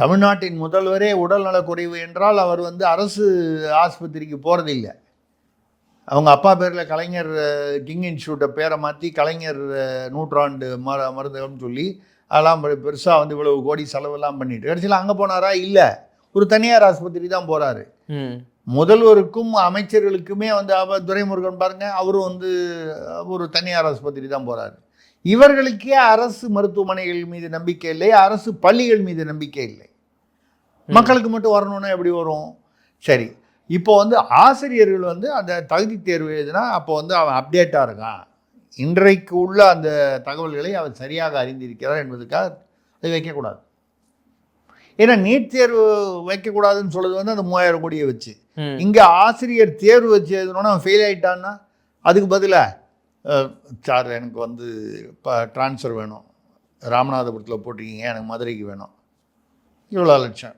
தமிழ்நாட்டின் முதல்வரே உடல்நலக்குறைவு என்றால் அவர் வந்து அரசு ஆஸ்பத்திரிக்கு போகிறதில்லை. அவங்க அப்பா பேரில் கலைஞர் கிங் இன்ஸ்டியூட்டை பேரை மாற்றி கலைஞர் நூற்றாண்டு மருந்தகம்னு சொல்லி அதெல்லாம் பெருசாக வந்து இவ்வளவு கோடி செலவெல்லாம் பண்ணிட்டு கடைசியில் அங்கே போனாரா? இல்லை, ஒரு தனியார் ஆஸ்பத்திரி தான் போகிறாரு. முதல்வருக்கும் அமைச்சர்களுக்குமே வந்து துரைமுருகன் பாருங்க, அவரும் வந்து ஒரு தனியார் ஆஸ்பத்திரி தான் போகிறாரு. இவர்களுக்கே அரசு மருத்துவமனைகள் மீது நம்பிக்கை இல்லை, அரசு பள்ளிகள் மீது நம்பிக்கை இல்லை. மக்களுக்கு மட்டும் வரணும்னா எப்படி வரும்? சரி, இப்போ வந்து ஆசிரியர்கள் வந்து அந்த தகுதி தேர்வு எழுதுனா அப்போ வந்து அவன் அப்டேட்டாக இருக்கான், இன்றைக்கு உள்ள அந்த தகவல்களை அவன் சரியாக அறிந்திருக்கிறார் என்பதுக்காக அது வைக்கக்கூடாது. ஏன்னா நீட் தேர்வு வைக்கக்கூடாதுன்னு சொல்றது வந்து அந்த 3000 கோடியை வச்சு, இங்கே ஆசிரியர் தேர்வு வச்சு எழுதணும்னா அவன் ஃபெயில் ஆகிட்டான்னா அதுக்கு பதிலாக சார் எனக்கு வந்து இப்போ ட்ரான்ஸ்ஃபர் வேணும், ராமநாதபுரத்தில் போட்டிருக்கீங்க, எனக்கு மதுரைக்கு வேணும், இவ்வளோ லட்சம்